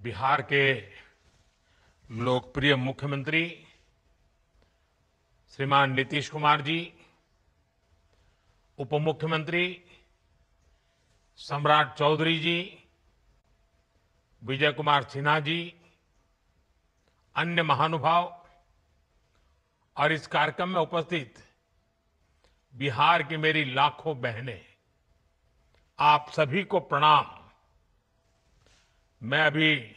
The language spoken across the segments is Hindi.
बिहार के लोकप्रिय मुख्यमंत्री श्रीमान नीतीश कुमार जी, उप मुख्यमंत्री सम्राट चौधरी जी, विजय कुमार सिन्हा जी, अन्य महानुभाव और इस कार्यक्रम में उपस्थित बिहार की मेरी लाखों बहनें, आप सभी को प्रणाम। मैं अभी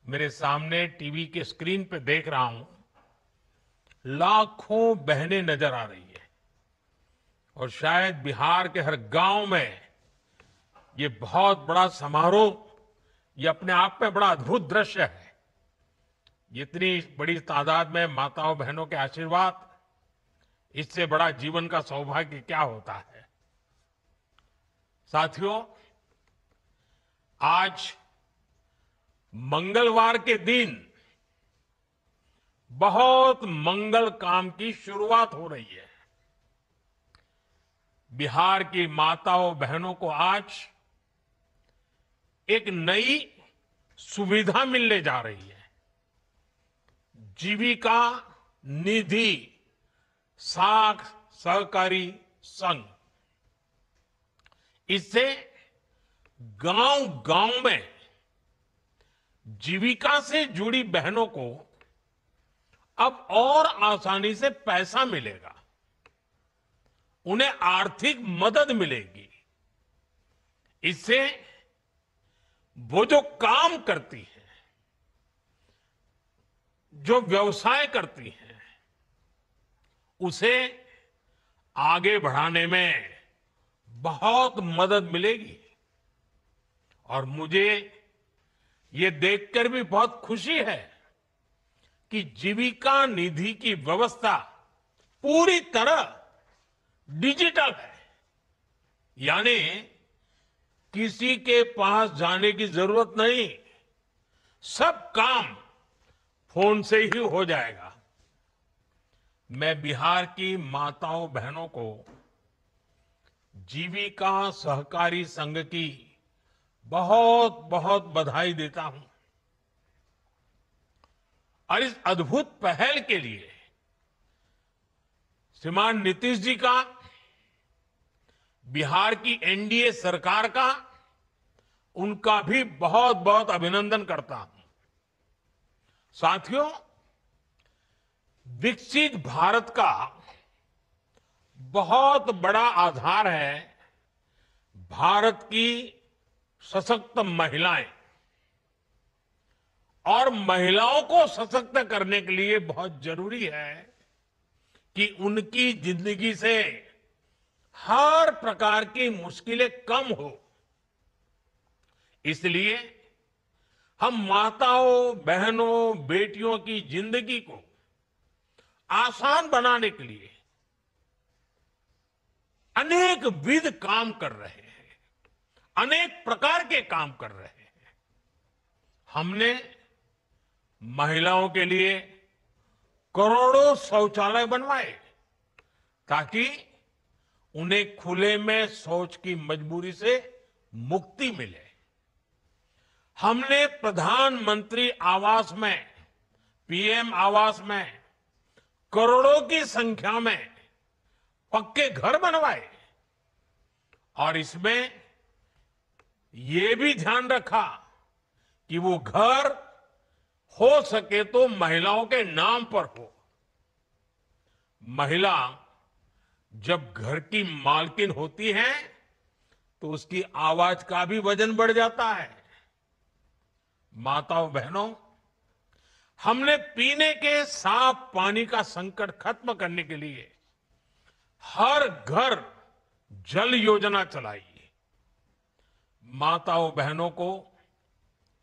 मेरे सामने टीवी के स्क्रीन पे देख रहा हूं, लाखों बहनें नजर आ रही है और शायद बिहार के हर गांव में ये बहुत बड़ा समारोह, ये अपने आप में बड़ा अद्भुत दृश्य है। इतनी बड़ी तादाद में माताओं बहनों के आशीर्वाद, इससे बड़ा जीवन का सौभाग्य क्या होता है। साथियों, आज मंगलवार के दिन बहुत मंगल काम की शुरुआत हो रही है। बिहार की माताओं बहनों को आज एक नई सुविधा मिलने जा रही है, जीविका निधि सहकारी संघ। इससे गांव-गांव में जीविका से जुड़ी बहनों को अब और आसानी से पैसा मिलेगा, उन्हें आर्थिक मदद मिलेगी। इससे वो जो काम करती है, जो व्यवसाय करती है, उसे आगे बढ़ाने में बहुत मदद मिलेगी। और मुझे ये देखकर भी बहुत खुशी है कि जीविका निधि की व्यवस्था पूरी तरह डिजिटल है, यानी किसी के पास जाने की जरूरत नहीं, सब काम फोन से ही हो जाएगा। मैं बिहार की माताओं बहनों को जीविका सहकारी संघ की बहुत बहुत बधाई देता हूं और इस अद्भुत पहल के लिए श्रीमान नीतीश जी का, बिहार की एनडीए सरकार का, उनका भी बहुत बहुत अभिनंदन करता हूं। साथियों, विकसित भारत का बहुत बड़ा आधार है भारत की सशक्त महिलाएं, और महिलाओं को सशक्त करने के लिए बहुत जरूरी है कि उनकी जिंदगी से हर प्रकार की मुश्किलें कम हो। इसलिए हम माताओं, बहनों, बेटियों की जिंदगी को आसान बनाने के लिए अनेक विध काम कर रहे हैं, अनेक प्रकार के काम कर रहे हैं। हमने महिलाओं के लिए करोड़ों शौचालय बनवाए ताकि उन्हें खुले में शौच की मजबूरी से मुक्ति मिले। हमने प्रधानमंत्री आवास में, पीएम आवास में करोड़ों की संख्या में पक्के घर बनवाए और इसमें ये भी ध्यान रखा कि वो घर हो सके तो महिलाओं के नाम पर हो। महिला जब घर की मालकिन होती है तो उसकी आवाज का भी वजन बढ़ जाता है। माताओं बहनों, हमने पीने के साफ पानी का संकट खत्म करने के लिए हर घर जल योजना चलाई। माताओं बहनों को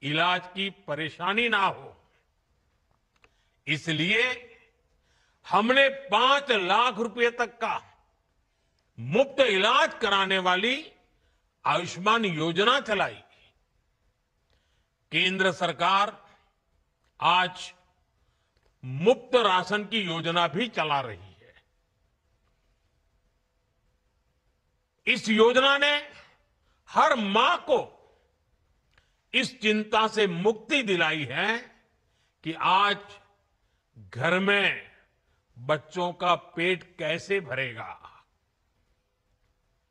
इलाज की परेशानी ना हो, इसलिए हमने 5 लाख रुपए तक का मुफ्त इलाज कराने वाली आयुष्मान योजना चलाई। केंद्र सरकार आज मुफ्त राशन की योजना भी चला रही है। इस योजना ने हर मां को इस चिंता से मुक्ति दिलाई है कि आज घर में बच्चों का पेट कैसे भरेगा।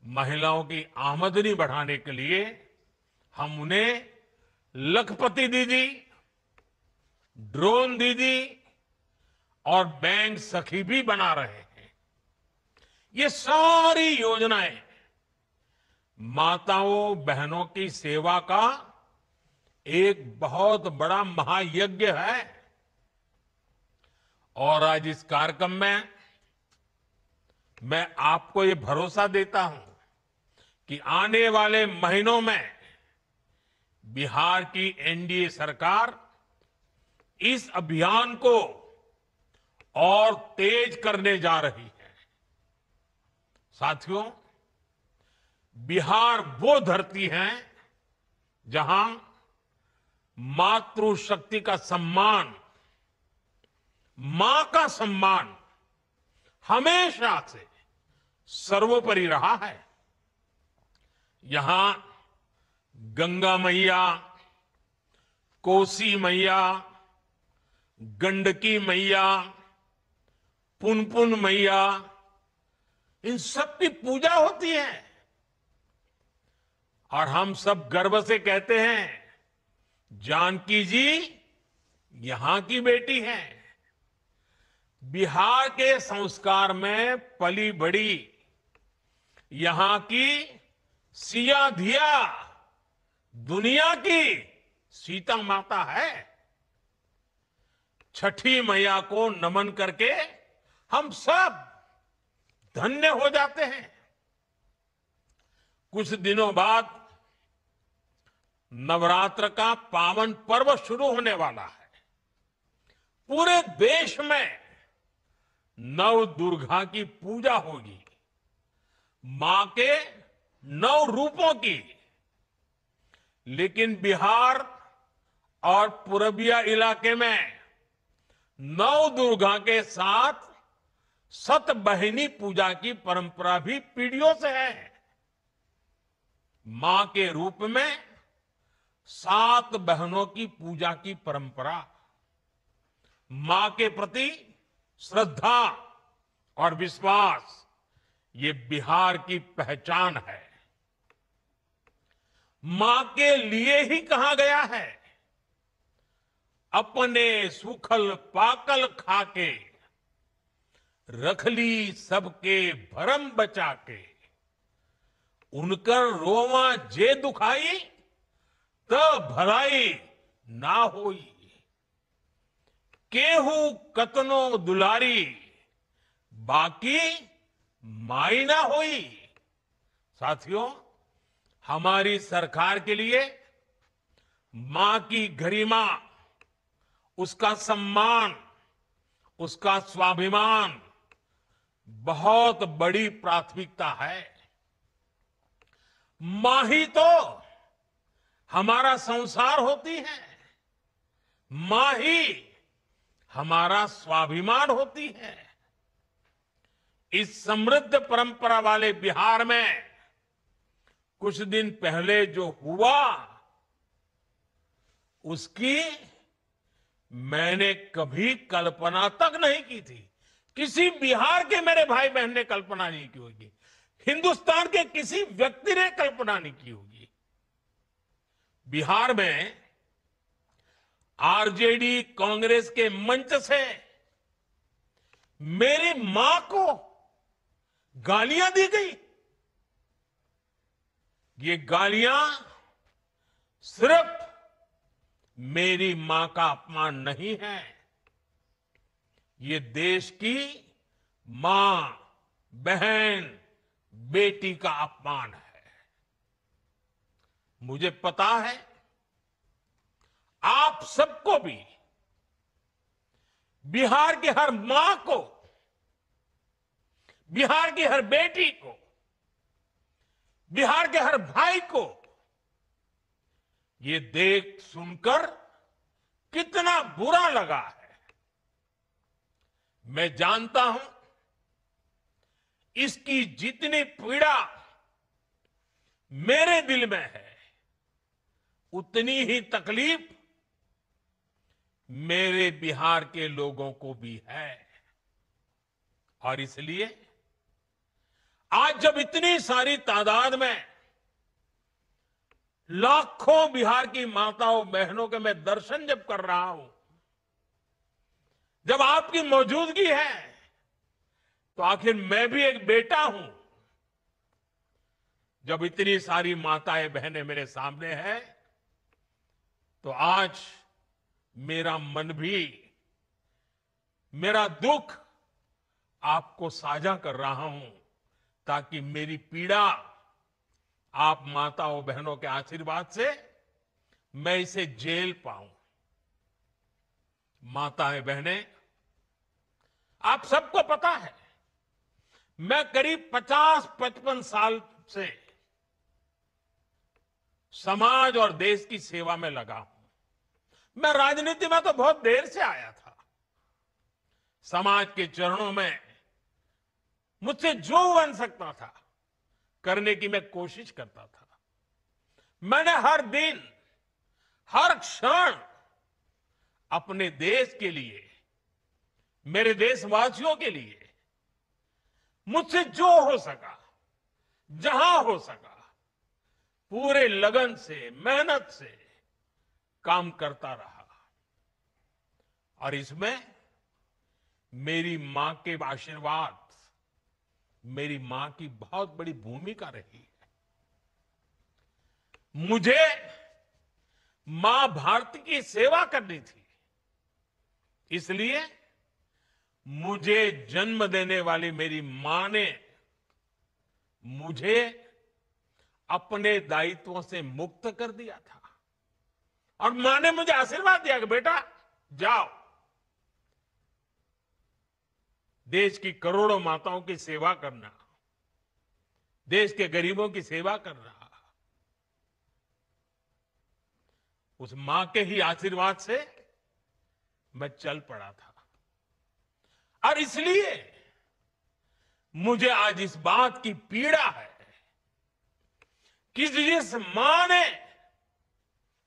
महिलाओं की आमदनी बढ़ाने के लिए हम उन्हें लखपति दीदी, ड्रोन दीदी और बैंक सखी भी बना रहे हैं। ये सारी योजनाएं माताओं बहनों की सेवा का एक बहुत बड़ा महायज्ञ है। और आज इस कार्यक्रम में मैं आपको ये भरोसा देता हूं कि आने वाले महीनों में बिहार की एनडीए सरकार इस अभियान को और तेज करने जा रही है। साथियों, बिहार वो धरती है जहां मातृशक्ति का सम्मान, मां का सम्मान हमेशा से सर्वोपरि रहा है। यहां गंगा मैया, कोसी मैया, गंडकी मैया, पुनपुन मैया, इन सब की पूजा होती है। और हम सब गर्व से कहते हैं, जानकी जी यहां की बेटी हैं। बिहार के संस्कार में पली बड़ी यहां की सिया धिया दुनिया की सीता माता है। छठी मैया को नमन करके हम सब धन्य हो जाते हैं। कुछ दिनों बाद नवरात्र का पावन पर्व शुरू होने वाला है। पूरे देश में नव दुर्गा की पूजा होगी, मां के 9 रूपों की। लेकिन बिहार और पूर्विया इलाके में नव दुर्गा के साथ सतबहिनी पूजा की परंपरा भी पीढ़ियों से है। मां के रूप में 7 बहनों की पूजा की परंपरा, मां के प्रति श्रद्धा और विश्वास, ये बिहार की पहचान है। मां के लिए ही कहा गया है, अपने सुखल पाकल खाके रखली सबके भरम बचा के। उनकर रोवा जे दुखाई त भलाई ना होई। केहू कतनो दुलारी बाकी माई ना होई। साथियों, हमारी सरकार के लिए मां की गरिमा, उसका सम्मान, उसका स्वाभिमान बहुत बड़ी प्राथमिकता है। मां ही तो हमारा संसार होती है, मां ही हमारा स्वाभिमान होती है। इस समृद्ध परंपरा वाले बिहार में कुछ दिन पहले जो हुआ, उसकी मैंने कभी कल्पना तक नहीं की थी। किसी बिहार के मेरे भाई बहन ने कल्पना नहीं की होगी, हिंदुस्तान के किसी व्यक्ति ने कल्पना नहीं की होगी। बिहार में आरजेडी कांग्रेस के मंच से मेरी मां को गालियां दी गई। ये गालियां सिर्फ मेरी मां का अपमान नहीं है, ये देश की मां, बहन, बेटी का अपमान है। मुझे पता है आप सबको भी बिहार की हर मां को, बिहार की हर बेटी को, बिहार के हर भाई को ये देख सुनकर कितना बुरा लगा है। मैं जानता हूं इसकी जितनी पीड़ा मेरे दिल में है, उतनी ही तकलीफ मेरे बिहार के लोगों को भी है। और इसलिए आज जब इतनी सारी तादाद में लाखों बिहार की माताओं बहनों के मैं दर्शन जब कर रहा हूं, जब आपकी मौजूदगी है, तो आखिर मैं भी एक बेटा हूं। जब इतनी सारी माताएं बहनें मेरे सामने हैं, तो आज मेरा मन भी, मेरा दुख आपको साझा कर रहा हूं, ताकि मेरी पीड़ा आप माताओं बहनों के आशीर्वाद से मैं इसे झेल पाऊं। माताएं बहनें, आप सबको पता है, मैं करीब 50-55 साल से समाज और देश की सेवा में लगा हूं। मैं राजनीति में तो बहुत देर से आया था। समाज के चरणों में मुझसे जो बन सकता था करने की मैं कोशिश करता था। मैंने हर दिन, हर क्षण अपने देश के लिए, मेरे देशवासियों के लिए मुझसे जो हो सका, जहां हो सका, पूरे लगन से, मेहनत से काम करता रहा। और इसमें मेरी मां के आशीर्वाद, मेरी मां की बहुत बड़ी भूमिका रही है। मुझे मां भारती की सेवा करनी थी, इसलिए मुझे जन्म देने वाली मेरी मां ने मुझे अपने दायित्वों से मुक्त कर दिया था। और मां ने मुझे आशीर्वाद दिया कि बेटा जाओ, देश की करोड़ों माताओं की सेवा करना, देश के गरीबों की सेवा करना। उस मां के ही आशीर्वाद से मैं चल पड़ा था। और इसलिए मुझे आज इस बात की पीड़ा है कि जिस मां ने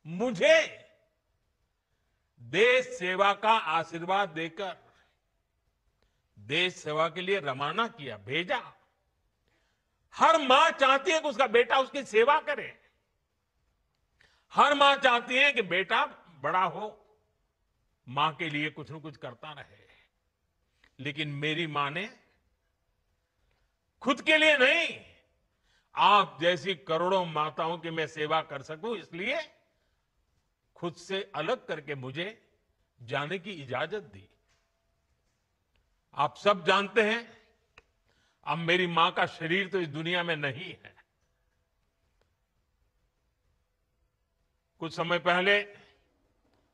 मुझे देश सेवा का आशीर्वाद देकर देश सेवा के लिए रवाना किया, भेजा। हर मां चाहती है कि उसका बेटा उसकी सेवा करे। हर मां चाहती है कि बेटा बड़ा हो, मां के लिए कुछ न कुछ करता रहे। लेकिन मेरी मां ने खुद के लिए नहीं, आप जैसी करोड़ों माताओं की मैं सेवा कर सकूं, इसलिए खुद से अलग करके मुझे जाने की इजाजत दी। आप सब जानते हैं, अब मेरी मां का शरीर तो इस दुनिया में नहीं है। कुछ समय पहले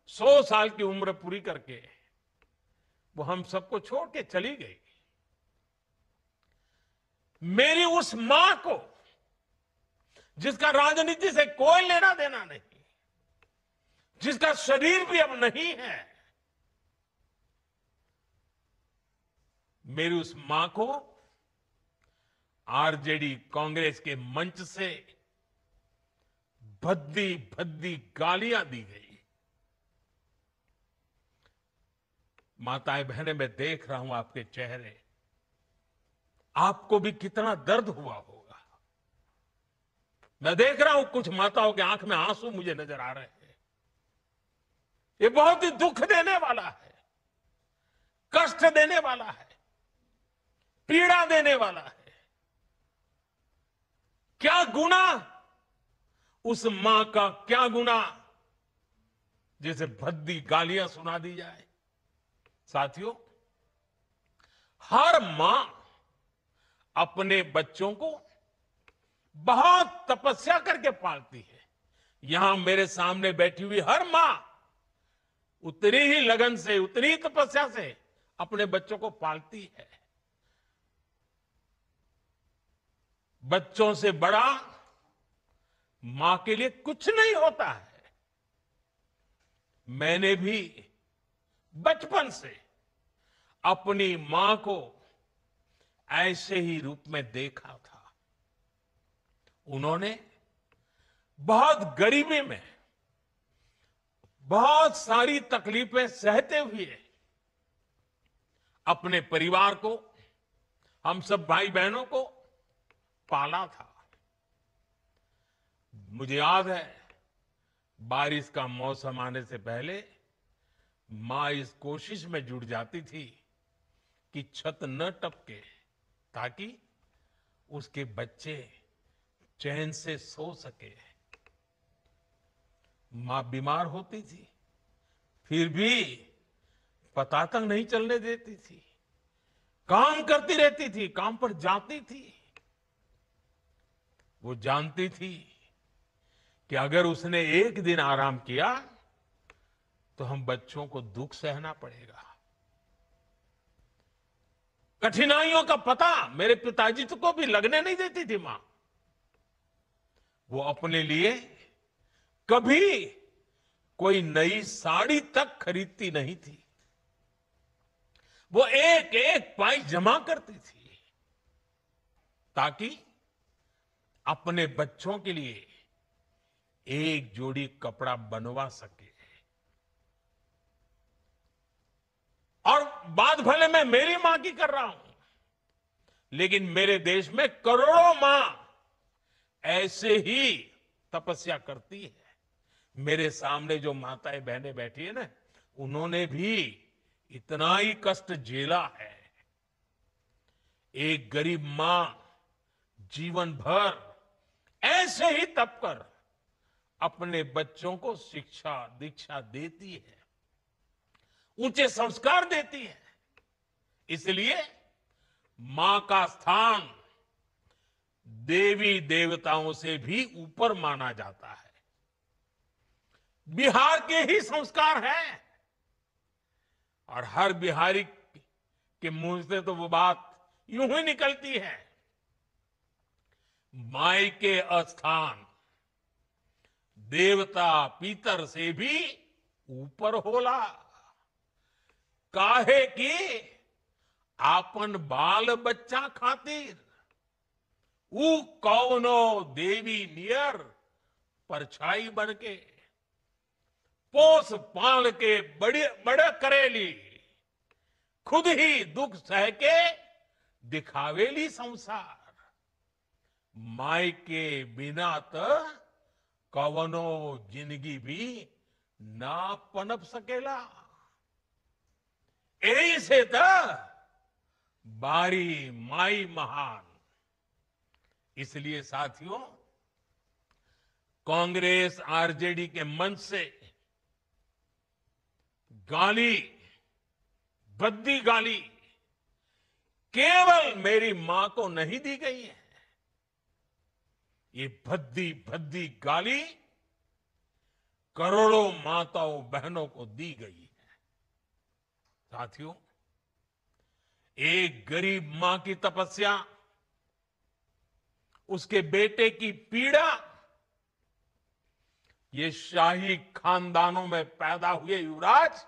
100 साल की उम्र पूरी करके वो हम सबको छोड़ के चली गई। मेरी उस मां को, जिसका राजनीति से कोई लेना देना नहीं, जिसका शरीर भी अब नहीं है, मेरी उस मां को आरजेडी कांग्रेस के मंच से भद्दी भद्दी गालियां दी गई। माताएं बहनें, मैं देख रहा हूं आपके चेहरे, आपको भी कितना दर्द हुआ होगा। मैं देख रहा हूं कुछ माताओं की आंख में आंसू मुझे नजर आ रहे हैं। ये बहुत ही दुख देने वाला है, कष्ट देने वाला है, पीड़ा देने वाला है। क्या गुनाह उस मां का, क्या गुनाह जिसे भद्दी गालियां सुना दी जाए। साथियों, हर मां अपने बच्चों को बहुत तपस्या करके पालती है। यहां मेरे सामने बैठी हुई हर मां उतनी ही लगन से, उतनी ही तपस्या से अपने बच्चों को पालती है। बच्चों से बड़ा मां के लिए कुछ नहीं होता है। मैंने भी बचपन से अपनी मां को ऐसे ही रूप में देखा था। उन्होंने बहुत गरीबी में बहुत सारी तकलीफें सहते हुए अपने परिवार को, हम सब भाई बहनों को पाला था। मुझे याद है, बारिश का मौसम आने से पहले मां इस कोशिश में जुट जाती थी कि छत न टपके, ताकि उसके बच्चे चैन से सो सके। मां बीमार होती थी, फिर भी पता तक नहीं चलने देती थी, काम करती रहती थी, काम पर जाती थी। वो जानती थी कि अगर उसने एक दिन आराम किया तो हम बच्चों को दुख सहना पड़ेगा। कठिनाइयों का पता मेरे पिताजी को भी लगने नहीं देती थी मां। वो अपने लिए कभी कोई नई साड़ी तक खरीदती नहीं थी। वो एक एक पाई जमा करती थी ताकि अपने बच्चों के लिए एक जोड़ी कपड़ा बनवा सके। और बात भले मैं मेरी मां की कर रहा हूं, लेकिन मेरे देश में करोड़ों मां ऐसे ही तपस्या करती है। मेरे सामने जो माताएं बहनें बैठी है ना, उन्होंने भी इतना ही कष्ट झेला है। एक गरीब मां जीवन भर ऐसे ही तप कर अपने बच्चों को शिक्षा दीक्षा देती है, ऊंचे संस्कार देती है। इसलिए मां का स्थान देवी देवताओं से भी ऊपर माना जाता है। बिहार के ही संस्कार हैं, और हर बिहारी के मुंह से तो वो बात यूं ही निकलती है, माई के अस्थान देवता पितर से भी ऊपर होला। काहे कि आपन बाल बच्चा खातिर ऊ कौनो देवी नियर परछाई बन के पोस पाल के बड़े बड़े करेली, खुद ही दुख सह के दिखावेली संसार। माई के बिना तो कवनो जिंदगी भी ना पनप सकेला। यही से तो बारी माई महान। इसलिए साथियों, कांग्रेस आरजेडी के मंच से गाली, भद्दी गाली केवल मेरी मां को नहीं दी गई है, ये भद्दी भद्दी गाली करोड़ों माताओं बहनों को दी गई है। साथियों, एक गरीब मां की तपस्या, उसके बेटे की पीड़ा, ये शाही खानदानों में पैदा हुए युवराज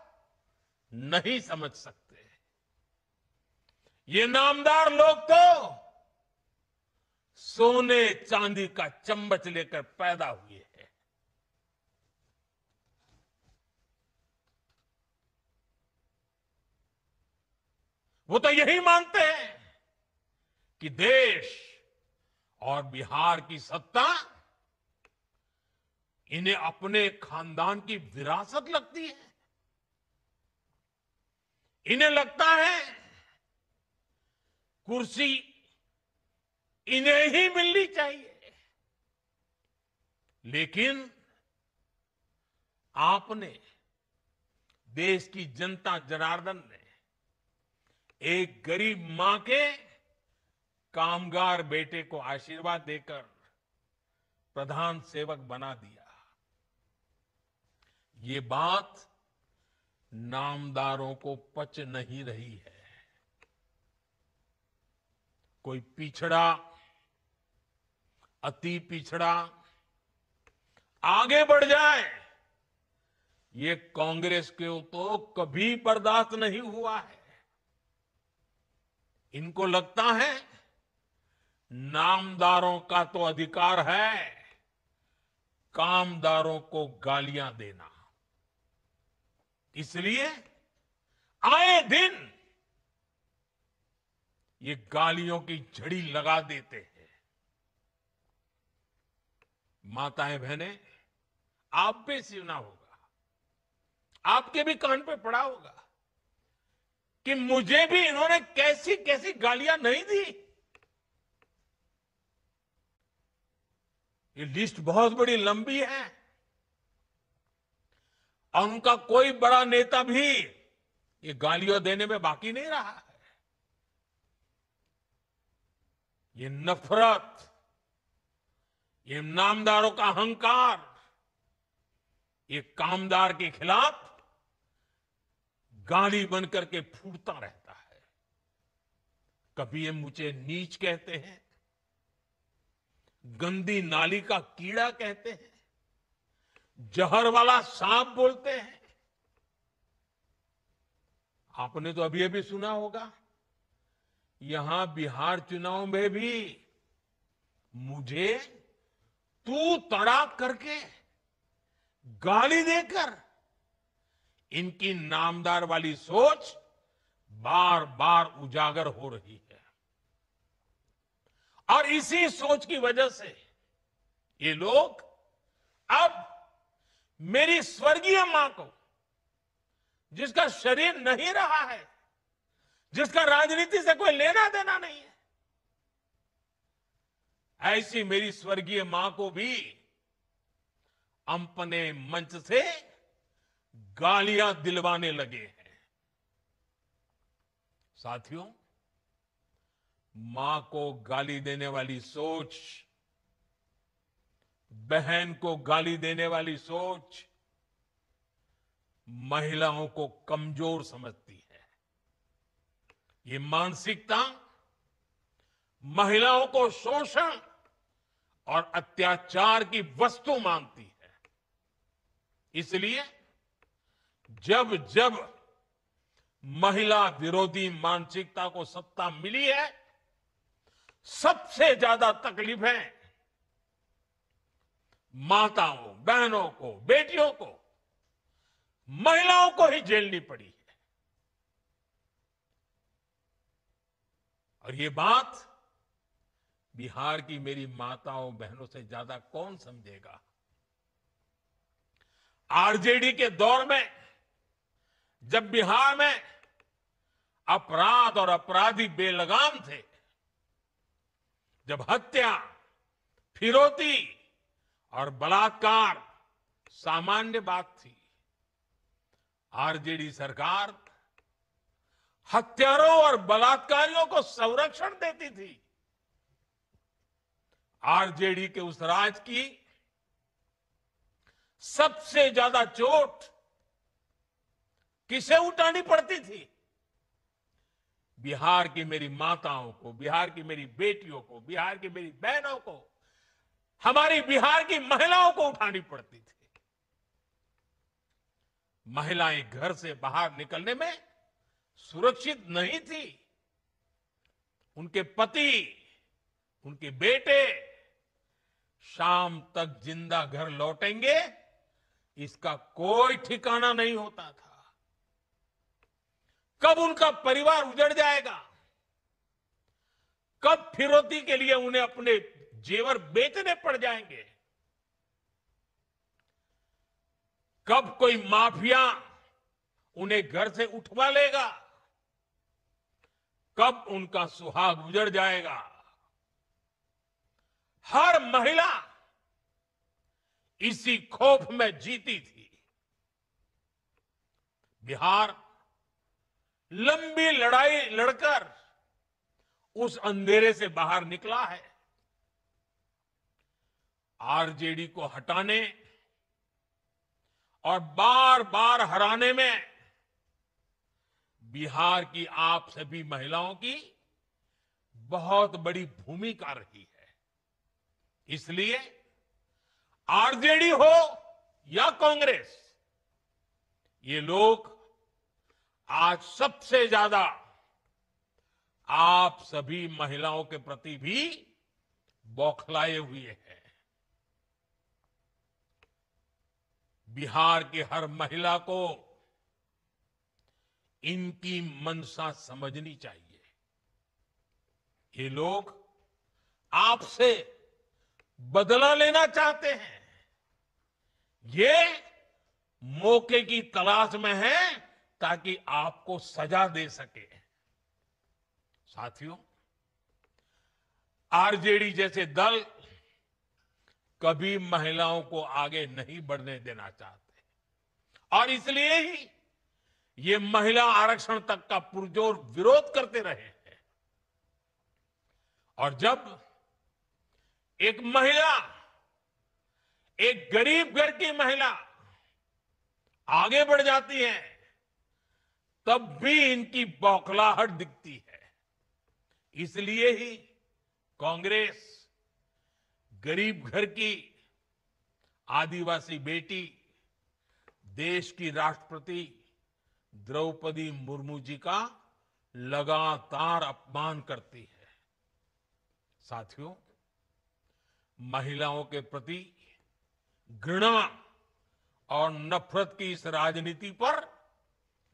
नहीं समझ सकते। ये नामदार लोग तो सोने चांदी का चम्मच लेकर पैदा हुए हैं। वो तो यही मानते हैं कि देश और बिहार की सत्ता इन्हें अपने खानदान की विरासत लगती है। इन्हें लगता है कुर्सी इन्हें ही मिलनी चाहिए। लेकिन आपने, देश की जनता जनार्दन ने एक गरीब मां के कामगार बेटे को आशीर्वाद देकर प्रधान सेवक बना दिया। ये बात नामदारों को पच नहीं रही है। कोई पिछड़ा, अति पिछड़ा आगे बढ़ जाए, ये कांग्रेस को तो कभी बर्दाश्त नहीं हुआ है। इनको लगता है नामदारों का तो अधिकार है कामदारों को गालियां देना। इसलिए आए दिन ये गालियों की झड़ी लगा देते हैं। माताएं बहनें, आप भी सुना होगा, आपके भी कान पे पड़ा होगा कि मुझे भी इन्होंने कैसी कैसी गालियां नहीं दी। ये लिस्ट बहुत बड़ी लंबी है और उनका कोई बड़ा नेता भी ये गालियां देने में बाकी नहीं रहा है। ये नफरत, ये नामदारों का अहंकार, ये कामदार के खिलाफ गाली बनकर के फूटता रहता है। कभी ये मुझे नीच कहते हैं, गंदी नाली का कीड़ा कहते हैं, जहर वाला सांप बोलते हैं। आपने तो अभी अभी सुना होगा, यहां बिहार चुनाव में भी मुझे तू तड़ाक करके गाली देकर इनकी नामदार वाली सोच बार बार उजागर हो रही है। और इसी सोच की वजह से ये लोग अब मेरी स्वर्गीय मां को, जिसका शरीर नहीं रहा है, जिसका राजनीति से कोई लेना देना नहीं है, ऐसी मेरी स्वर्गीय मां को भी अपने मंच से गालियां दिलवाने लगे हैं। साथियों, मां को गाली देने वाली सोच, बहन को गाली देने वाली सोच महिलाओं को कमजोर समझती है। ये मानसिकता महिलाओं को शोषण और अत्याचार की वस्तु मानती है। इसलिए जब जब महिला विरोधी मानसिकता को सत्ता मिली है, सबसे ज्यादा तकलीफें माताओं, बहनों को, बेटियों को, महिलाओं को ही झेलनी पड़ी है। और ये बात बिहार की मेरी माताओं बहनों से ज्यादा कौन समझेगा। आरजेडी के दौर में जब बिहार में अपराध और अपराधी बेलगाम थे, जब हत्या, फिरौती और बलात्कार सामान्य बात थी, आरजेडी सरकार हत्यारों और बलात्कारियों को संरक्षण देती थी। आरजेडी के उस राज की सबसे ज्यादा चोट किसे उठानी पड़ती थी? बिहार की मेरी माताओं को, बिहार की मेरी बेटियों को, बिहार की मेरी बहनों को, हमारी बिहार की महिलाओं को उठानी पड़ती थी। महिलाएं घर से बाहर निकलने में सुरक्षित नहीं थी। उनके पति, उनके बेटे शाम तक जिंदा घर लौटेंगे, इसका कोई ठिकाना नहीं होता था। कब उनका परिवार उजड़ जाएगा, कब फिरौती के लिए उन्हें अपने जेवर बेचने पड़ जाएंगे, कब कोई माफिया उन्हें घर से उठवा लेगा, कब उनका सुहाग उजड़ जाएगा। हर महिला इसी खौफ में जीती थी। बिहार लंबी लड़ाई लड़कर उस अंधेरे से बाहर निकला है। आरजेडी को हटाने और बार बार हराने में बिहार की आप सभी महिलाओं की बहुत बड़ी भूमिका रही है। इसलिए आरजेडी हो या कांग्रेस, ये लोग आज सबसे ज्यादा आप सभी महिलाओं के प्रति भी बौखलाए हुए हैं। बिहार की हर महिला को इनकी मंशा समझनी चाहिए। ये लोग आपसे बदला लेना चाहते हैं। ये मौके की तलाश में है ताकि आपको सजा दे सके। साथियों, आरजेडी जैसे दल कभी महिलाओं को आगे नहीं बढ़ने देना चाहते और इसलिए ही ये महिला आरक्षण तक का पुरजोर विरोध करते रहे हैं। और जब एक महिला, एक गरीब घर की महिला आगे बढ़ जाती है, तब भी इनकी बौखलाहट दिखती है। इसलिए ही कांग्रेस गरीब घर की आदिवासी बेटी, देश की राष्ट्रपति द्रौपदी मुर्मू जी का लगातार अपमान करती है। साथियों, महिलाओं के प्रति घृणा और नफरत की इस राजनीति पर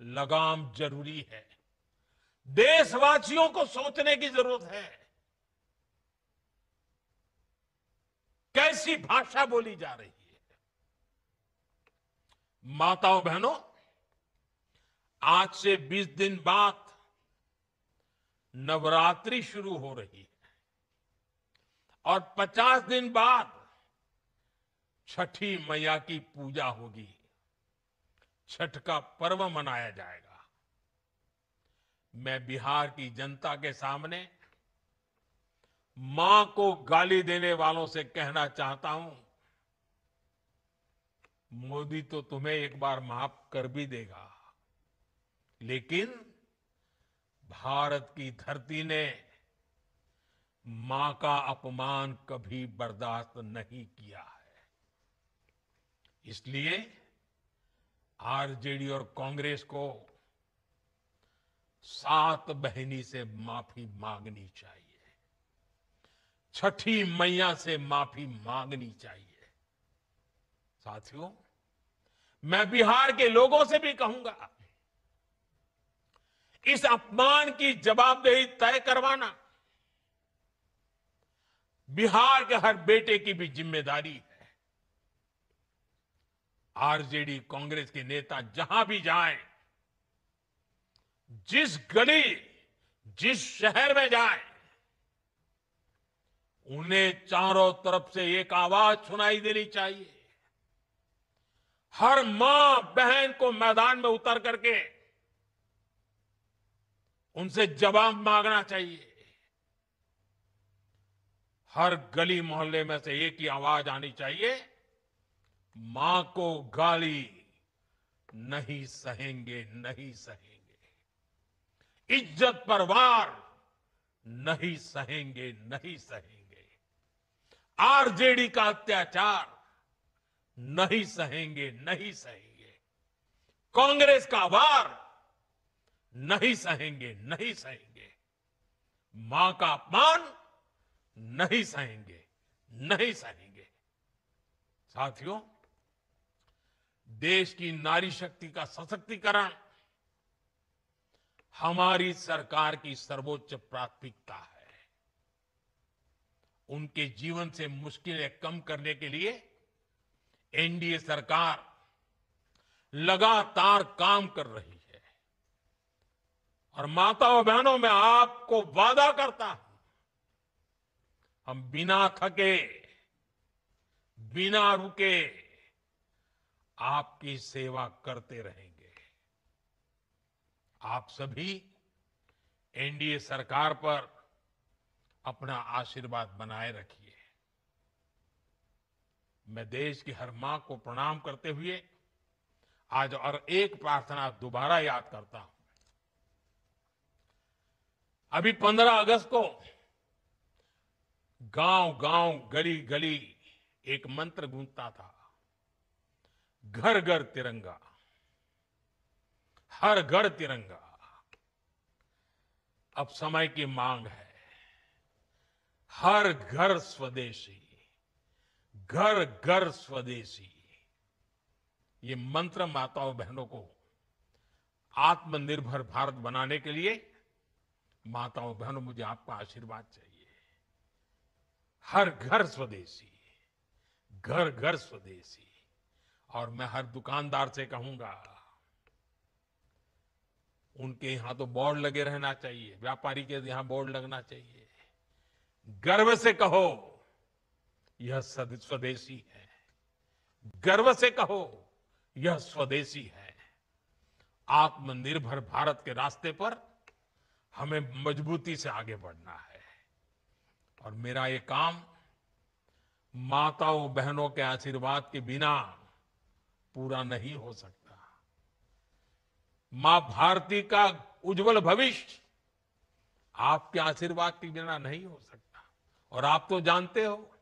लगाम जरूरी है। देशवासियों को सोचने की जरूरत है। कैसी भाषा बोली जा रही है। माताओं बहनों, आज से 20 दिन बाद नवरात्रि शुरू हो रही है और 50 दिन बाद छठी मैया की पूजा होगी। छठ का पर्व मनाया जाएगा। मैं बिहार की जनता के सामने मां को गाली देने वालों से कहना चाहता हूं, मोदी तो तुम्हें एक बार माफ कर भी देगा, लेकिन भारत की धरती ने मां का अपमान कभी बर्दाश्त नहीं किया है। इसलिए आरजेडी और कांग्रेस को सात बहिनी से माफी मांगनी चाहिए। छठी मैया से माफी मांगनी चाहिए। साथियों, मैं बिहार के लोगों से भी कहूंगा, इस अपमान की जवाबदेही तय करवाना बिहार के हर बेटे की भी जिम्मेदारी है। आरजेडी कांग्रेस के नेता जहां भी जाएं, जिस गली, जिस शहर में जाएं, उन्हें चारों तरफ से एक आवाज सुनाई देनी चाहिए। हर मां बहन को मैदान में उतर करके उनसे जवाब मांगना चाहिए। हर गली मोहल्ले में से एक ही आवाज आनी चाहिए, मां को गाली नहीं सहेंगे, नहीं सहेंगे। इज्जत पर वार नहीं सहेंगे, नहीं सहेंगे। आरजेडी का अत्याचार नहीं सहेंगे, नहीं सहेंगे। कांग्रेस का वार नहीं सहेंगे, नहीं सहेंगे। मां का अपमान नहीं सहेंगे, नहीं सहेंगे। साथियों, देश की नारी शक्ति का सशक्तिकरण हमारी सरकार की सर्वोच्च प्राथमिकता है। उनके जीवन से मुश्किलें कम करने के लिए एनडीए सरकार लगातार काम कर रही है। और माताओं बहनों, मैं आपको वादा करता हूं, हम बिना थके, बिना रुके आपकी सेवा करते रहेंगे। आप सभी एनडीए सरकार पर अपना आशीर्वाद बनाए रखिए। मैं देश की हर मां को प्रणाम करते हुए आज और एक प्रार्थना दोबारा याद करता हूं। अभी 15 अगस्त को गांव-गांव, गली-गली एक मंत्र गूंजता था, घर घर तिरंगा, हर घर तिरंगा। अब समय की मांग है, हर घर स्वदेशी, घर घर स्वदेशी। ये मंत्र माताओं बहनों को आत्मनिर्भर भारत बनाने के लिए माताओं बहनों मुझे आपका आशीर्वाद चाहिए। हर घर स्वदेशी, घर घर स्वदेशी। और मैं हर दुकानदार से कहूंगा, उनके यहां तो बोर्ड लगे रहना चाहिए, व्यापारी के यहां बोर्ड लगना चाहिए। गर्व से कहो यह स्वदेशी है, गर्व से कहो यह स्वदेशी है। आत्मनिर्भर भारत के रास्ते पर हमें मजबूती से आगे बढ़ना है। और मेरा ये काम माताओं बहनों के आशीर्वाद के बिना पूरा नहीं हो सकता। मां भारती का उज्जवल भविष्य आपके आशीर्वाद के बिना नहीं हो सकता। और आप तो जानते हो,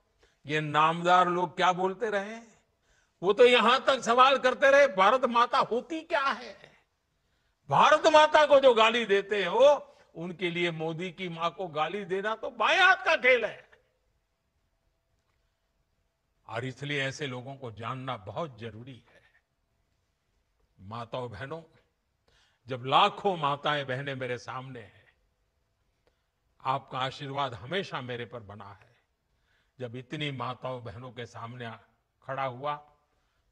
ये नामदार लोग क्या बोलते रहे, वो तो यहां तक सवाल करते रहे, भारत माता होती क्या है। भारत माता को जो गाली देते हो, उनके लिए मोदी की मां को गाली देना तो बाएं हाथ का खेल है। और इसलिए ऐसे लोगों को जानना बहुत जरूरी है। माताओं बहनों, जब लाखों माताएं बहनें मेरे सामने हैं, आपका आशीर्वाद हमेशा मेरे पर बना है। जब इतनी माताओं बहनों के सामने खड़ा हुआ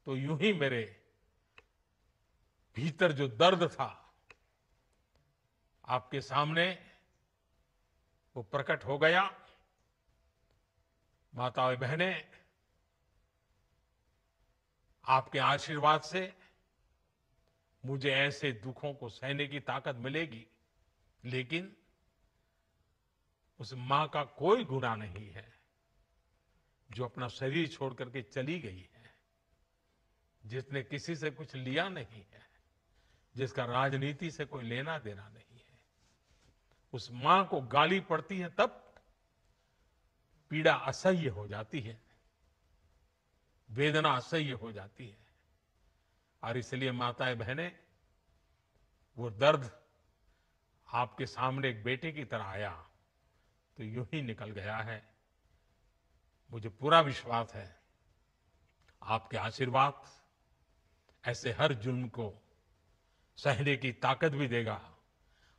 तो यूं ही मेरे भीतर जो दर्द था आपके सामने वो प्रकट हो गया। माताएं बहनें, आपके आशीर्वाद से मुझे ऐसे दुखों को सहने की ताकत मिलेगी, लेकिन उस मां का कोई गुनाह नहीं है जो अपना शरीर छोड़ करके चली गई है, जिसने किसी से कुछ लिया नहीं है, जिसका राजनीति से कोई लेना देना नहीं है। उस मां को गाली पड़ती है तब पीड़ा असह्य हो जाती है, वेदना असह्य हो जाती है। और इसलिए माताएं बहनें, वो दर्द आपके सामने एक बेटे की तरह आया तो यूं ही निकल गया है। मुझे पूरा विश्वास है आपके आशीर्वाद ऐसे हर जुल्म को सहने की ताकत भी देगा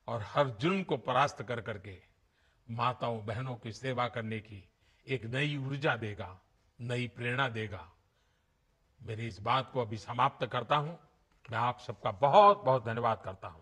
और हर जुल्म को परास्त कर करके माताओं बहनों की सेवा करने की एक नई ऊर्जा देगा, नई प्रेरणा देगा। मेरी इस बात को अभी समाप्त करता हूं। मैं आप सबका बहुत बहुत धन्यवाद करता हूं।